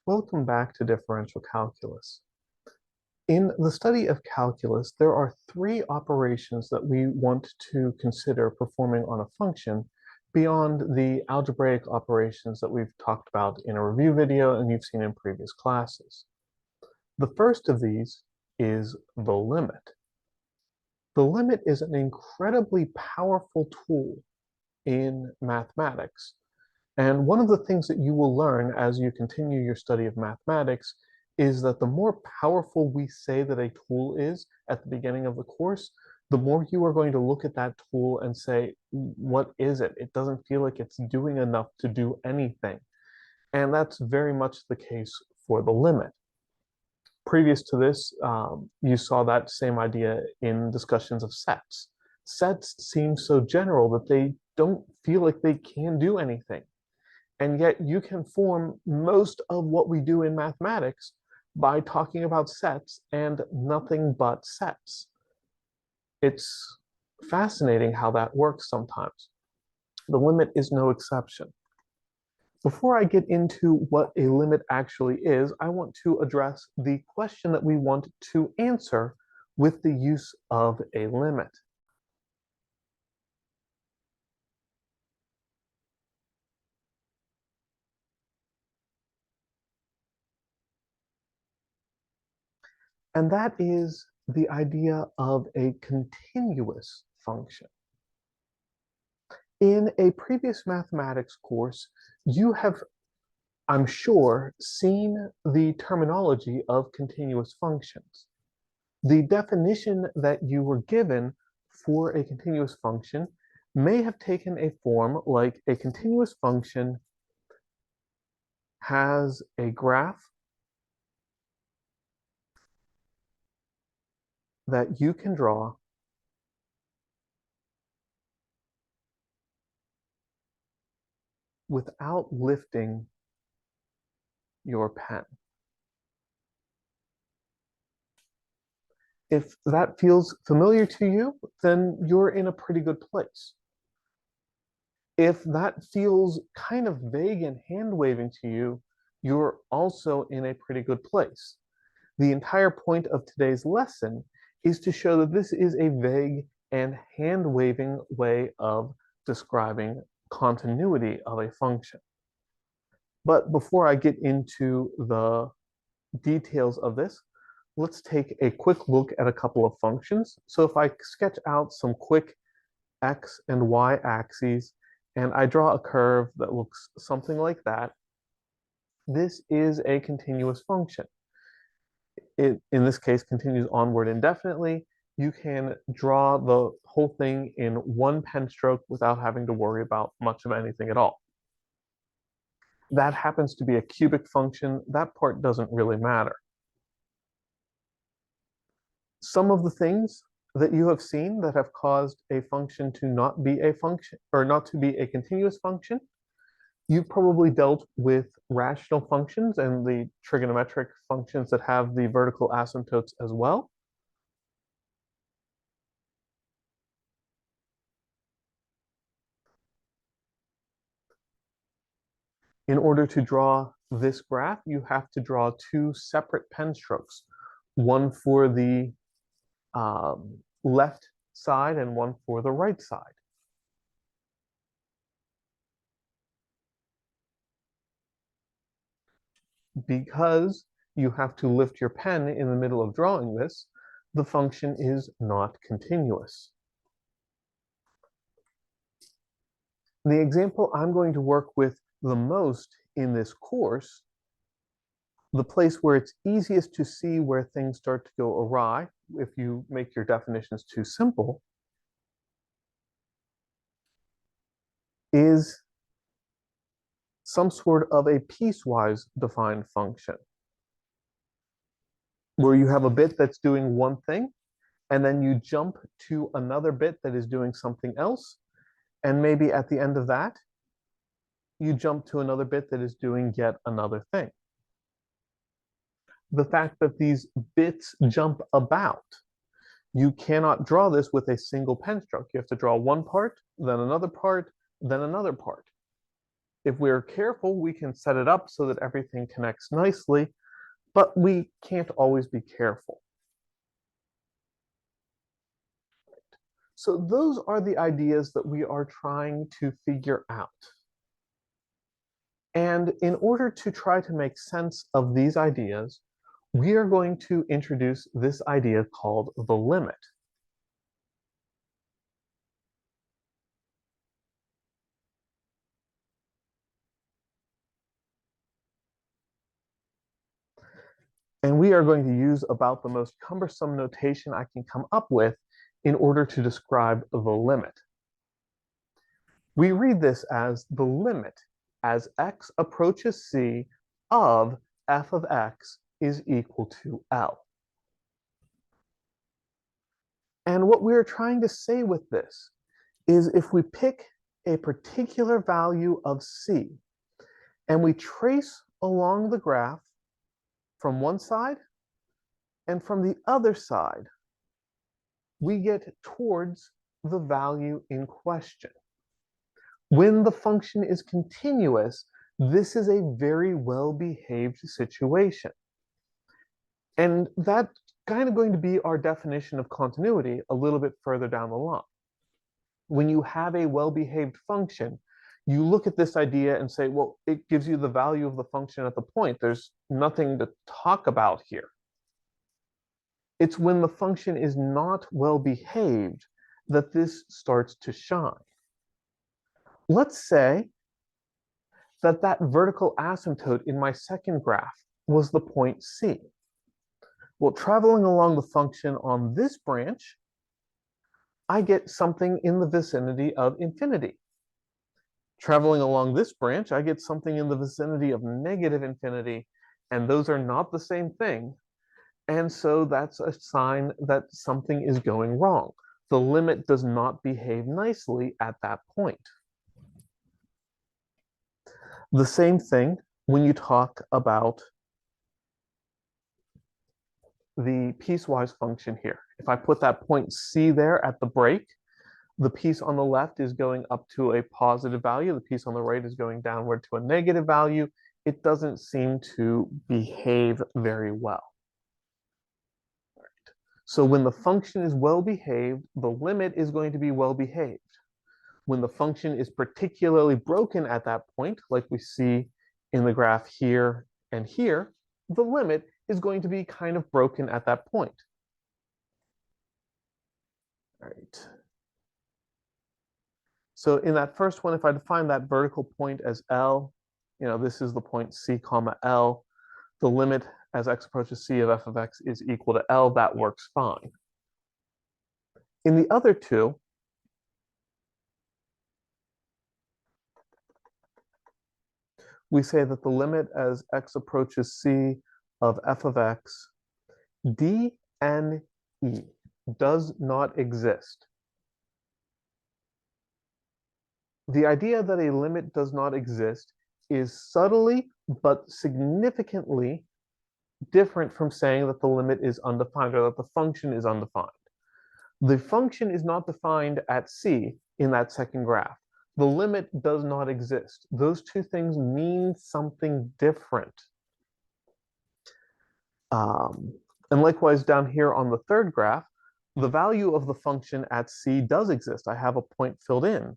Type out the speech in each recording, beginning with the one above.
Welcome back to Differential Calculus. In the study of calculus, there are three operations that we want to consider performing on a function beyond the algebraic operations that we've talked about in a review video and you've seen in previous classes. The first of these is the limit. The limit is an incredibly powerful tool in mathematics. And one of the things that you will learn as you continue your study of mathematics is that the more powerful we say that a tool is at the beginning of the course, the more you are going to look at that tool and say, what is it? It doesn't feel like it's doing enough to do anything. And that's very much the case for the limit. Previous to this, you saw that same idea in discussions of sets. Sets seem so general that they don't feel like they can do anything. And yet you can form most of what we do in mathematics by talking about sets and nothing but sets. It's fascinating how that works sometimes. The limit is no exception. Before I get into what a limit actually is, I want to address the question that we want to answer with the use of a limit. And that is the idea of a continuous function. In a previous mathematics course, you have, I'm sure, seen the terminology of continuous functions. The definition that you were given for a continuous function may have taken a form like a continuous function has a graph that you can draw without lifting your pen. If that feels familiar to you, then you're in a pretty good place. If that feels kind of vague and hand-waving to you, you're also in a pretty good place. The entire point of today's lesson is to show that this is a vague and hand-waving way of describing continuity of a function. But before I get into the details of this, let's take a quick look at a couple of functions. So if I sketch out some quick x and y axes, and I draw a curve that looks something like that, this is a continuous function. It, in this case, continues onward indefinitely. You can draw the whole thing in one pen stroke without having to worry about much of anything at all. That happens to be a cubic function. That part doesn't really matter. Some of the things that you have seen that have caused a function to not be a function or not to be a continuous function, you've probably dealt with rational functions and the trigonometric functions that have the vertical asymptotes as well. In order to draw this graph, you have to draw two separate pen strokes, one for the left side and one for the right side. Because you have to lift your pen in the middle of drawing this, the function is not continuous. The example I'm going to work with the most in this course, the place where it's easiest to see where things start to go awry if you make your definitions too simple, is some sort of a piecewise defined function, where you have a bit that's doing one thing, and then you jump to another bit that is doing something else, and maybe at the end of that, you jump to another bit that is doing yet another thing. The fact that these bits jump about, you cannot draw this with a single pen stroke. You have to draw one part, then another part, then another part. If we're careful, we can set it up so that everything connects nicely, but we can't always be careful. So those are the ideas that we are trying to figure out. And in order to try to make sense of these ideas, we are going to introduce this idea called the limit. And we are going to use about the most cumbersome notation I can come up with in order to describe the limit. We read this as the limit as x approaches c of f of x is equal to L. And what we're trying to say with this is if we pick a particular value of c and we trace along the graph from one side and from the other side, we get towards the value in question. When the function is continuous, this is a very well-behaved situation. And that's kind of going to be our definition of continuity a little bit further down the line. When you have a well-behaved function, you look at this idea and say, well, it gives you the value of the function at the point. There's nothing to talk about here. It's when the function is not well-behaved that this starts to shine. Let's say that that vertical asymptote in my second graph was the point C. Well, traveling along the function on this branch, I get something in the vicinity of infinity. Traveling along this branch, I get something in the vicinity of negative infinity, and those are not the same thing. And so that's a sign that something is going wrong. The limit does not behave nicely at that point. The same thing when you talk about the piecewise function here. If I put that point C there at the break, the piece on the left is going up to a positive value. The piece on the right is going downward to a negative value. It doesn't seem to behave very well. Right. So when the function is well behaved, the limit is going to be well behaved. When the function is particularly broken at that point, like we see in the graph here and here, the limit is going to be kind of broken at that point. All right. So in that first one, if I define that vertical point as L, this is the point C comma L, the limit as x approaches C of f of x is equal to L, that works fine. In the other two, we say that the limit as x approaches C of f of x d n e does not exist. The idea that a limit does not exist is subtly but significantly different from saying that the limit is undefined or that the function is undefined. The function is not defined at C in that second graph. The limit does not exist. Those two things mean something different. And likewise, down here on the third graph, the value of the function at C does exist. I have a point filled in.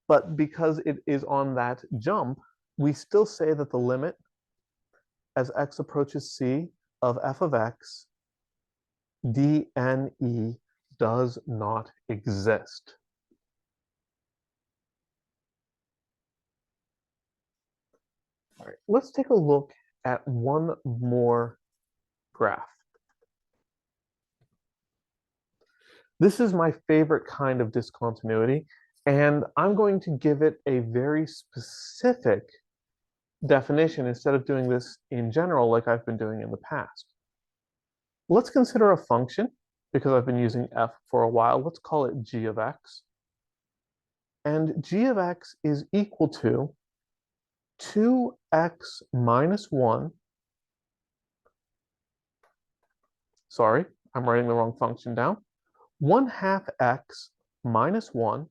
But because it is on that jump, we still say that the limit as x approaches C of f of x dne does not exist. All right, let's take a look at one more graph. This is my favorite kind of discontinuity, and I'm going to give it a very specific definition instead of doing this in general like I've been doing in the past. Let's consider a function, because I've been using f for a while. Let's call it g of x. And g of x is equal to 2x minus 1. Sorry, I'm writing the wrong function down. 1/2 x minus 1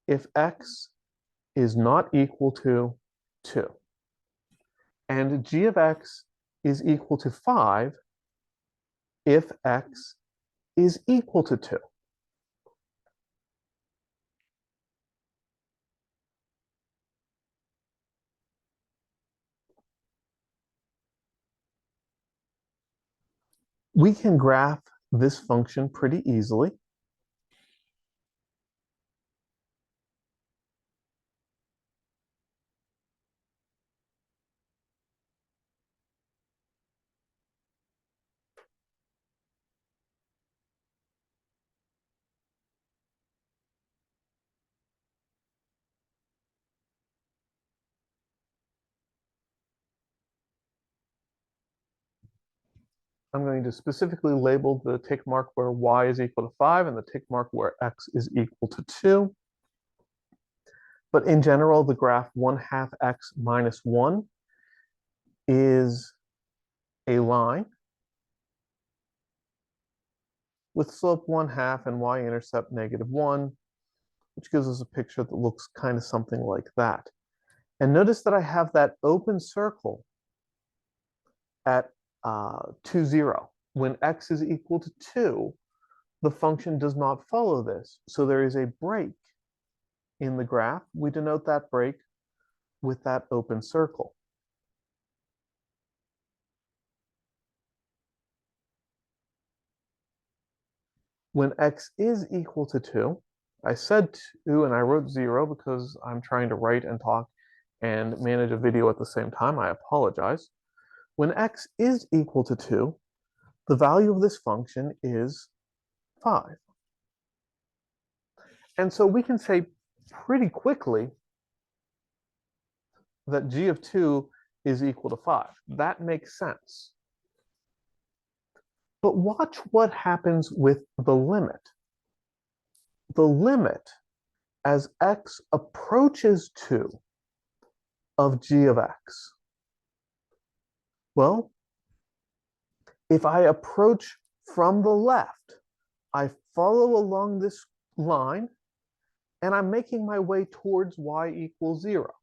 if x is not equal to 2. And g of x is equal to 5 if x is equal to 2. We can graph this function pretty easily. I'm going to specifically label the tick mark where y is equal to 5 and the tick mark where x is equal to 2. But in general, the graph 1/2 x minus 1 is a line with slope 1/2 and y-intercept -1, which gives us a picture that looks kind of something like that. And notice that I have that open circle at 2, 0. When x is equal to 2, the function does not follow this. So there is a break in the graph. We denote that break with that open circle. When x is equal to 2, I said 2 and I wrote 0 because I'm trying to write and talk and manage a video at the same time. I apologize. When x is equal to 2, the value of this function is 5. And so we can say pretty quickly that g of 2 is equal to 5. That makes sense. But watch what happens with the limit. The limit as x approaches 2 of g of x. Well, if I approach from the left, I follow along this line, and I'm making my way towards y equals 0.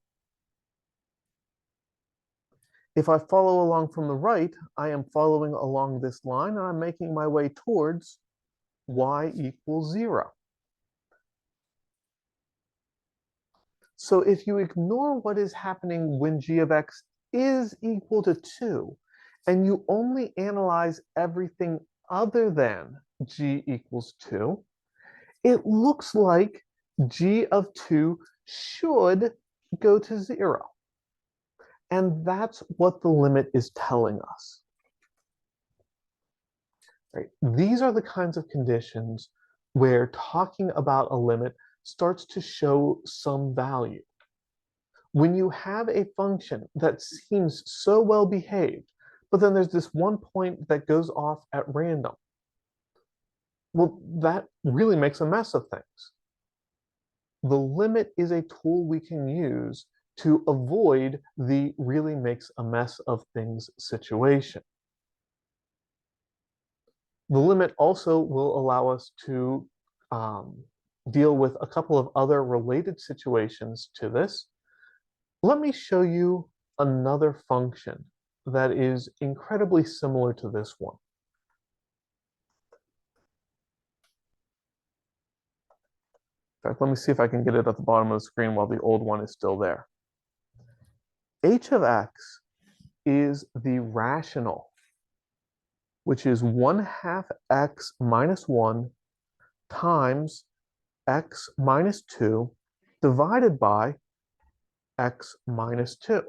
If I follow along from the right, I am following along this line, and I'm making my way towards y equals 0. So if you ignore what is happening when g of x is equal to 2, and you only analyze everything other than g equals 2, it looks like g of 2 should go to 0. And that's what the limit is telling us. Right? These are the kinds of conditions where talking about a limit starts to show some value. When you have a function that seems so well behaved, but then there's this one point that goes off at random, well, that really makes a mess of things. The limit is a tool we can use to avoid the really makes a mess of things situation. The limit also will allow us to deal with a couple of other related situations to this. Let me show you another function that is incredibly similar to this one. In fact, let me see if I can get it at the bottom of the screen while the old one is still there. H of x is the rational, which is 1/2 x minus 1 times x minus 2 divided by x minus 2.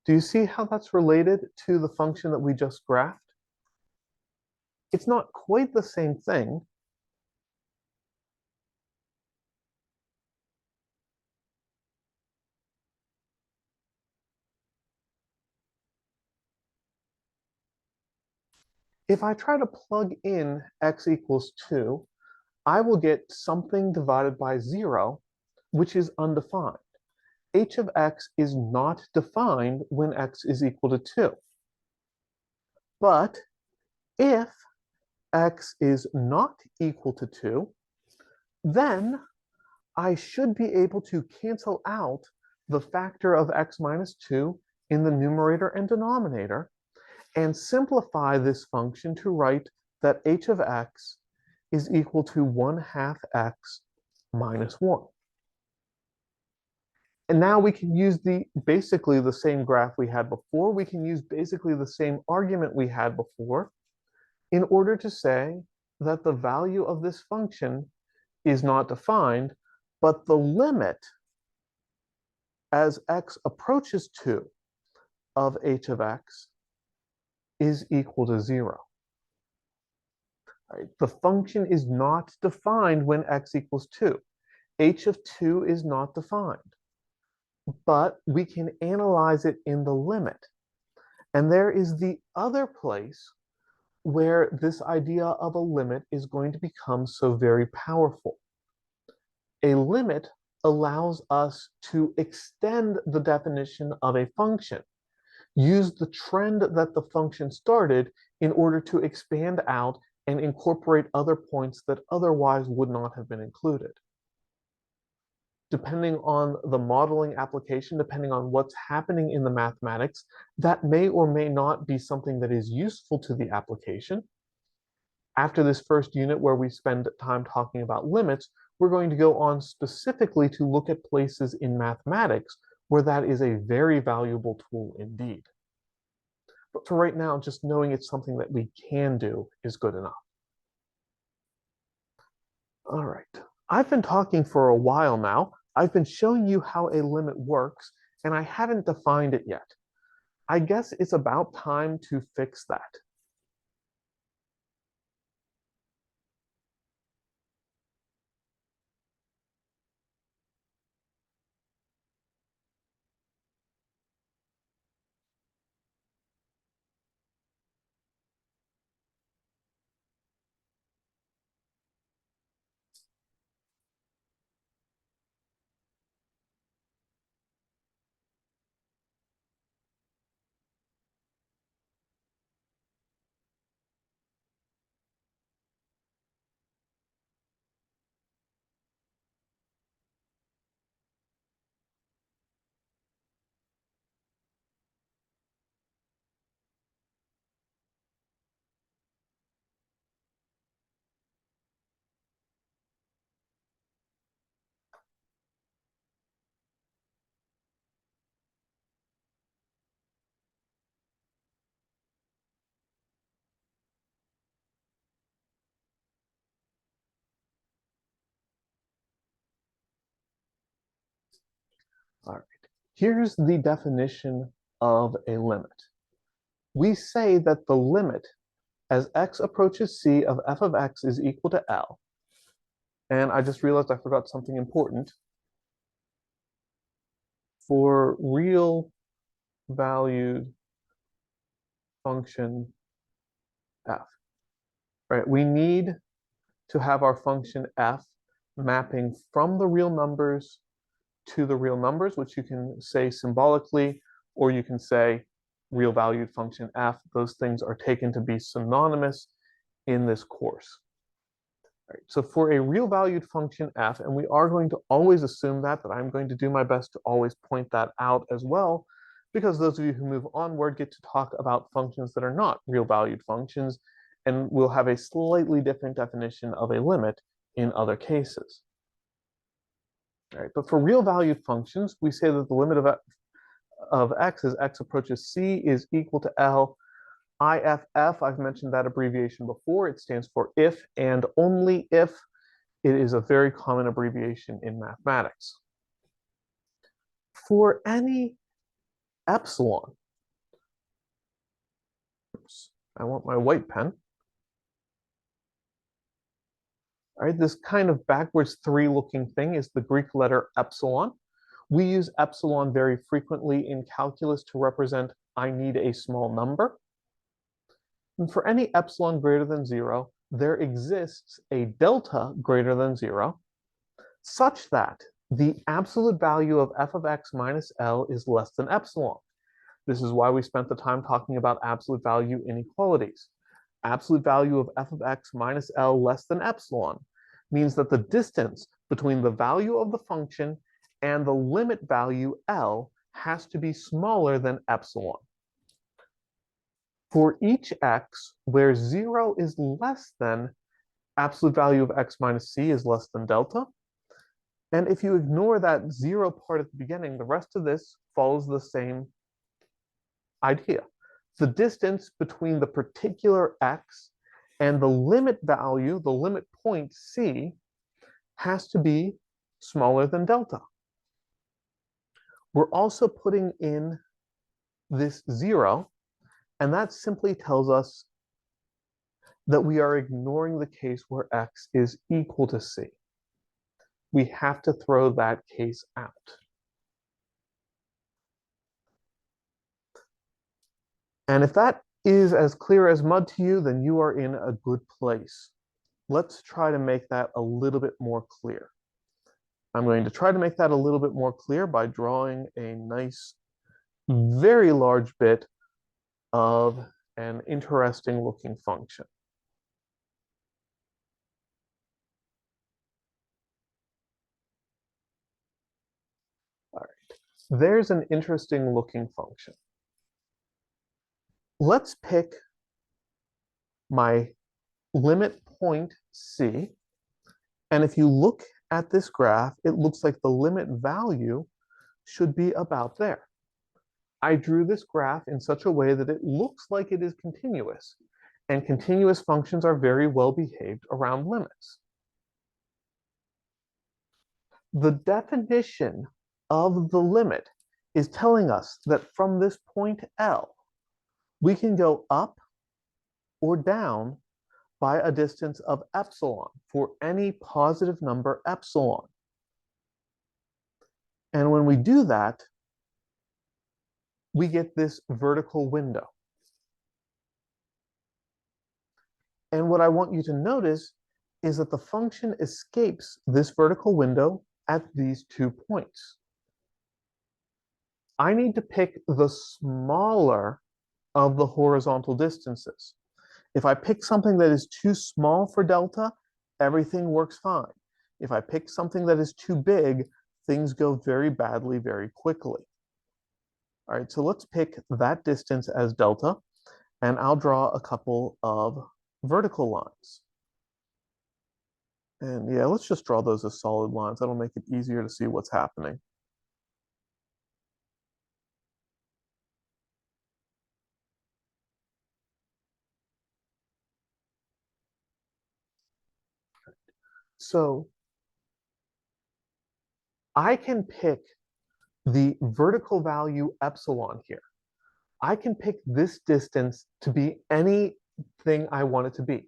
Do you see how that's related to the function that we just graphed? It's not quite the same thing. If I try to plug in x equals 2, I will get something divided by 0, which is undefined. H of x is not defined when x is equal to 2. But If x is not equal to 2, then I should be able to cancel out the factor of x minus 2 in the numerator and denominator and simplify this function to write that h of x is equal to 1/2 x minus 1. And now we can use basically the same graph we had before. We can use basically the same argument we had before in order to say that the value of this function is not defined, but the limit as x approaches 2 of h of x is equal to 0. Right? The function is not defined when x equals 2. H of 2 is not defined, but we can analyze it in the limit. And there is the other place where this idea of a limit is going to become so very powerful. A limit allows us to extend the definition of a function, use the trend that the function started in order to expand out and incorporate other points that otherwise would not have been included. Depending on the modeling application, depending on what's happening in the mathematics, that may or may not be something that is useful to the application. After this first unit where we spend time talking about limits, we're going to go on specifically to look at places in mathematics where that is a very valuable tool indeed. But for right now, just knowing it's something that we can do is good enough. All right. I've been talking for a while now. I've been showing you how a limit works, and I haven't defined it yet. I guess it's about time to fix that. All right. Here's the definition of a limit. We say that the limit as x approaches c of f of x is equal to L. And I just realized I forgot something important. For real valued function f, right? We need to have our function f mapping from the real numbers to the real numbers, which you can say symbolically, or you can say real valued function f. Those things are taken to be synonymous in this course. Right, so for a real valued function f, and we are going to always assume that I'm going to do my best to always point that out as well, because those of you who move onward get to talk about functions that are not real valued functions, and we'll have a slightly different definition of a limit in other cases. All right, but for real valued functions, we say that the limit of x as x approaches c is equal to L. IFF, I've mentioned that abbreviation before. It stands for if and only if. It is a very common abbreviation in mathematics. For any epsilon, oops, I want my white pen. All right, this kind of backwards 3 looking thing is the Greek letter epsilon. We use epsilon very frequently in calculus to represent I need a small number. And for any epsilon greater than 0, there exists a delta greater than 0, such that the absolute value of f of x minus L is less than epsilon. This is why we spent the time talking about absolute value inequalities. absolute value of f of x minus L less than epsilon means that the distance between the value of the function and the limit value L has to be smaller than epsilon. For each x where 0 is less than absolute value of x minus c is less than delta, and if you ignore that 0 part at the beginning, the rest of this follows the same idea. The distance between the particular x and the limit value, the limit point c, has to be smaller than delta. We're also putting in this 0, and that simply tells us that we are ignoring the case where x is equal to c. We have to throw that case out. And if that is as clear as mud to you, then you are in a good place. Let's try to make that a little bit more clear. I'm going to try to make that a little bit more clear by drawing a nice, very large bit of an interesting looking function. All right, there's an interesting looking function. Let's pick my limit point C, and if you look at this graph, it looks like the limit value should be about there. I drew this graph in such a way that it looks like it is continuous, and continuous functions are very well behaved around limits. The definition of the limit is telling us that from this point L, we can go up or down by a distance of epsilon for any positive number epsilon. And when we do that, we get this vertical window. And what I want you to notice is that the function escapes this vertical window at these 2 points. I need to pick the smaller of the horizontal distances. If I pick something that is too small for delta, everything works fine. If I pick something that is too big, things go very badly very quickly. All right, so let's pick that distance as delta, and I'll draw a couple of vertical lines. And yeah, let's just draw those as solid lines. That'll make it easier to see what's happening. So I can pick the vertical value epsilon here. I can pick this distance to be anything I want it to be.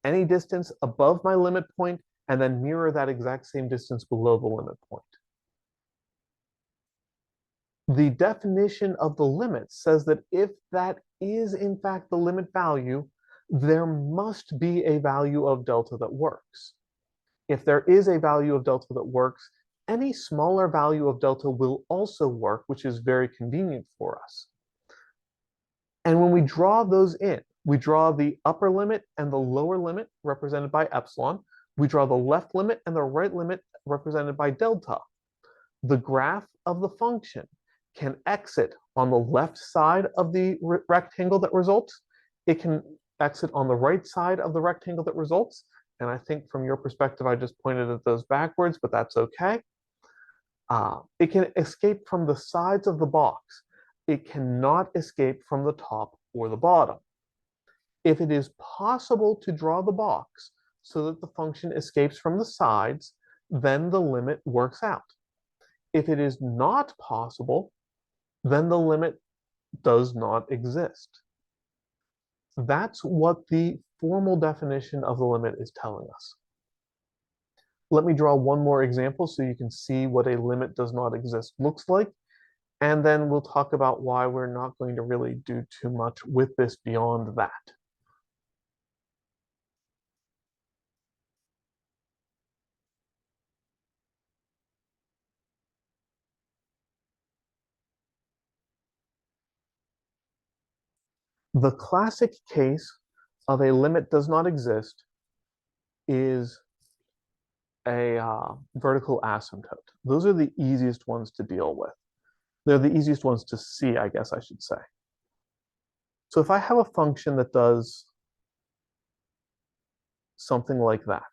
Any distance above my limit point, and then mirror that exact same distance below the limit point. The definition of the limit says that if that is in fact the limit value, there must be a value of delta that works. If there is a value of delta that works, any smaller value of delta will also work, which is very convenient for us. And when we draw those in, we draw the upper limit and the lower limit represented by epsilon. We draw the left limit and the right limit represented by delta. The graph of the function can exit on the left side of the rectangle that results. It can exit on the right side of the rectangle that results. And I think from your perspective, I just pointed at those backwards, but that's okay. It can escape from the sides of the box. It cannot escape from the top or the bottom. If it is possible to draw the box so that the function escapes from the sides, then the limit works out. If it is not possible, then the limit does not exist. That's what the formal definition of the limit is telling us. Let me draw one more example so you can see what a limit does not exist looks like, and then we'll talk about why we're not going to really do too much with this beyond that. The classic case of a limit does not exist is a vertical asymptote. Those are the easiest ones to deal with. They're the easiest ones to see, I guess I should say. So if I have a function that does something like that,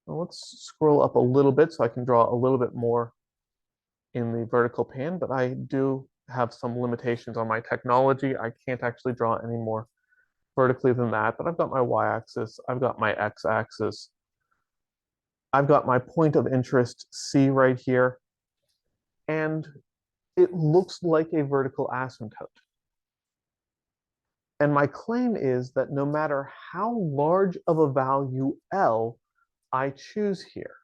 well, let's scroll up a little bit so I can draw a little bit more in the vertical pan, but I do have some limitations on my technology. I can't actually draw any more vertically than that, but I've got my y-axis, I've got my x-axis, I've got my point of interest C right here, and it looks like a vertical asymptote. And my claim is that no matter how large of a value L I choose here,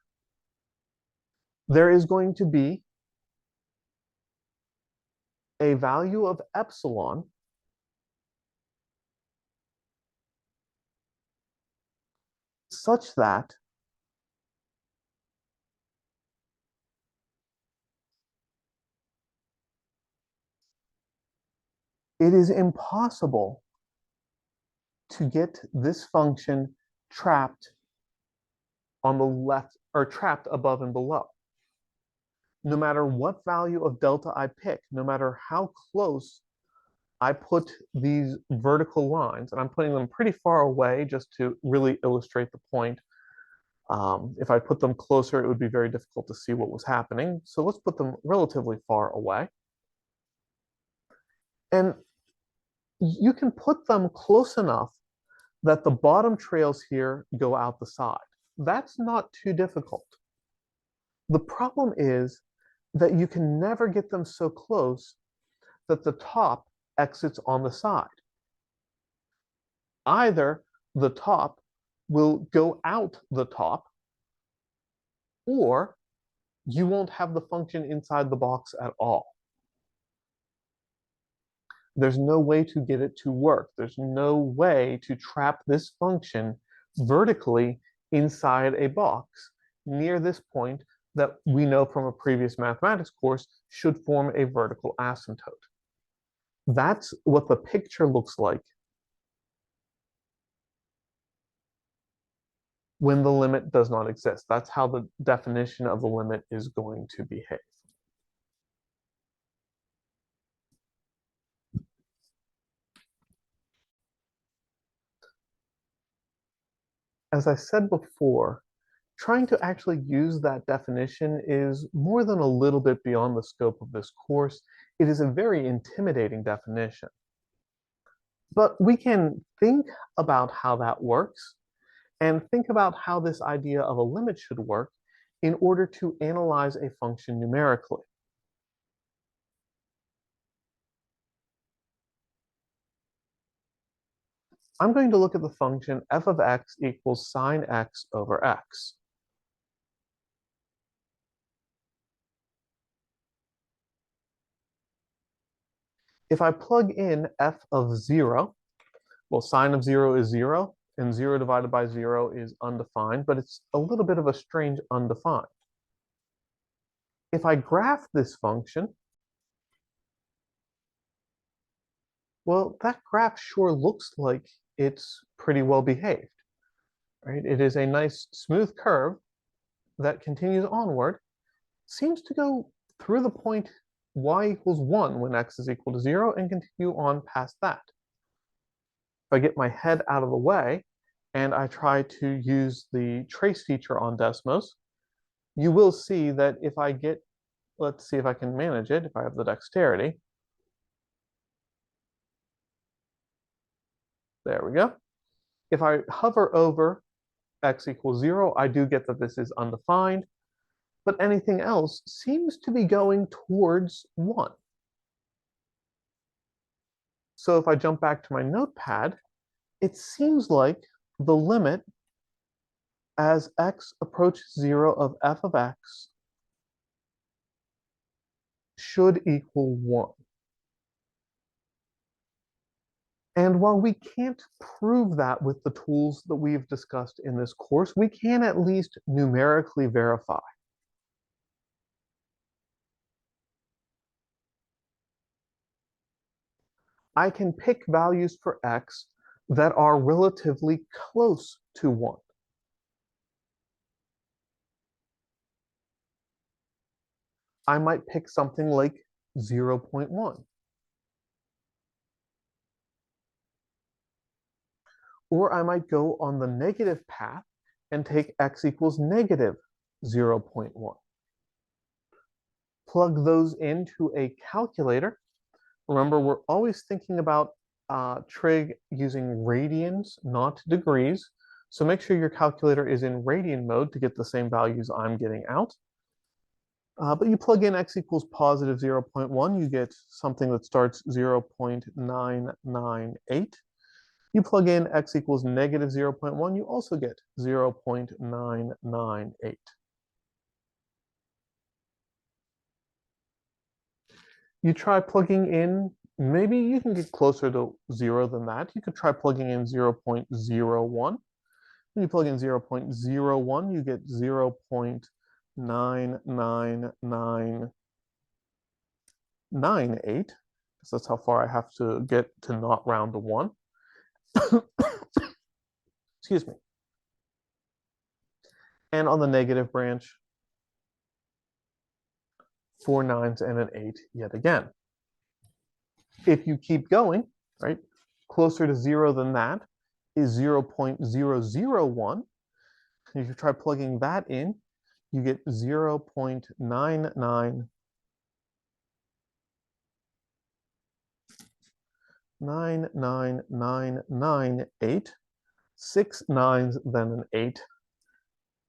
there is going to be a value of epsilon such that it is impossible to get this function trapped on the left or trapped above and below. No matter what value of delta I pick, no matter how close I put these vertical lines, and I'm putting them pretty far away just to really illustrate the point. If I put them closer, it would be very difficult to see what was happening. So let's put them relatively far away. And you can put them close enough that the bottom trails here go out the side. That's not too difficult. The problem is that you can never get them so close that the top exits on the side. Either the top will go out the top, or you won't have the function inside the box at all. There's no way to get it to work. There's no way to trap this function vertically inside a box near this point that we know from a previous mathematics course should form a vertical asymptote. That's what the picture looks like when the limit does not exist. That's how the definition of the limit is going to behave. As I said before, trying to actually use that definition is more than a little bit beyond the scope of this course. It is a very intimidating definition. But we can think about how that works and think about how this idea of a limit should work in order to analyze a function numerically. I'm going to look at the function f of x equals sine x over x. If I plug in f of 0, well, sine of 0 is 0, and 0 divided by 0 is undefined, but it's a little bit of a strange undefined. If I graph this function, well, that graph sure looks like it's pretty well behaved, right? It is a nice smooth curve that continues onward, seems to go through the point y equals 1 when x is equal to 0 and continue on past that. If I get my head out of the way and I try to use the trace feature on Desmos, you will see that if I get, let's see if I can manage it, if I have the dexterity. There we go. If I hover over x equals 0, I do get that this is undefined, but anything else seems to be going towards 1. So if I jump back to my notepad, it seems like the limit as x approaches 0 of f of x should equal 1. And while we can't prove that with the tools that we've discussed in this course, we can at least numerically verify. I can pick values for x that are relatively close to 1. I might pick something like 0.1. Or I might go on the negative path and take x equals negative 0.1. Plug those into a calculator. Remember, we're always thinking about trig using radians, not degrees. So make sure your calculator is in radian mode to get the same values I'm getting out. But you plug in x equals positive 0.1, you get something that starts 0.998. You plug in x equals negative 0.1, you also get 0.998. You try plugging in, maybe you can get closer to 0 than that. You could try plugging in 0.01. When you plug in 0.01, you get 0.99998. So that's how far I have to get to not round to 1. Excuse me. And on the negative branch, 4 9s and an 8 yet again. If you keep going, right, closer to 0 than that is 0.001. If you try plugging that in, you get 0.9999998, 6 9s, then an 8,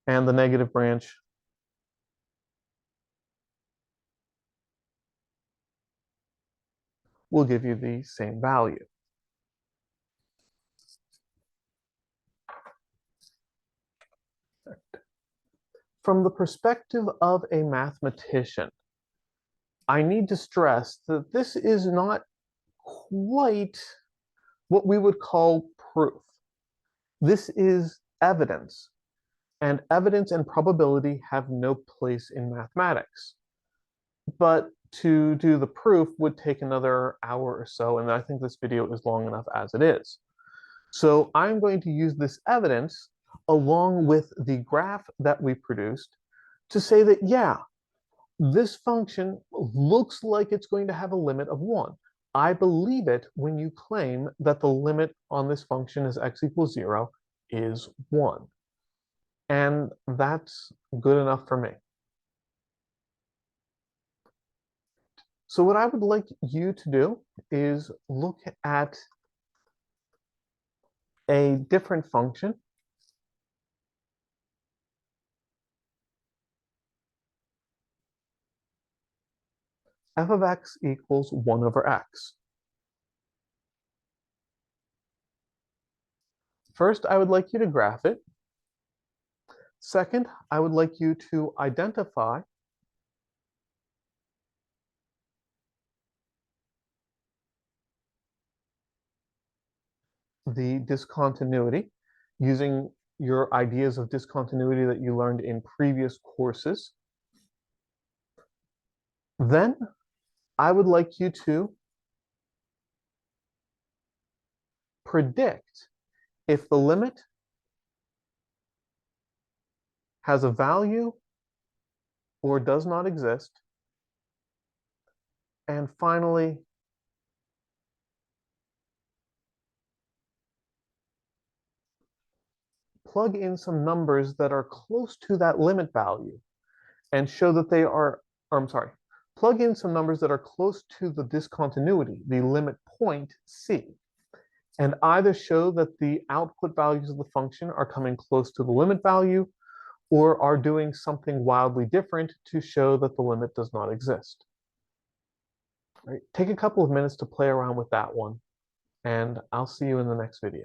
and the negative branch will give you the same value. From the perspective of a mathematician, I need to stress that this is not quite what we would call proof. This is evidence, and evidence and probability have no place in mathematics. But to do the proof would take another hour or so, and I think this video is long enough as it is. So I'm going to use this evidence along with the graph that we produced to say that, yeah, this function looks like it's going to have a limit of 1. I believe it when you claim that the limit on this function as x equals 0 is 1. And that's good enough for me. So what I would like you to do is look at a different function. F of x equals 1 over x. First, I would like you to graph it. Second, I would like you to identify the discontinuity using your ideas of discontinuity that you learned in previous courses. Then I would like you to predict if the limit has a value or does not exist. And finally, plug in some numbers that are close to that limit value and show that they are, or I'm sorry, plug in some numbers that are close to the discontinuity, the limit point C, and either show that the output values of the function are coming close to the limit value or are doing something wildly different to show that the limit does not exist. Right? Take a couple of minutes to play around with that one, and I'll see you in the next video.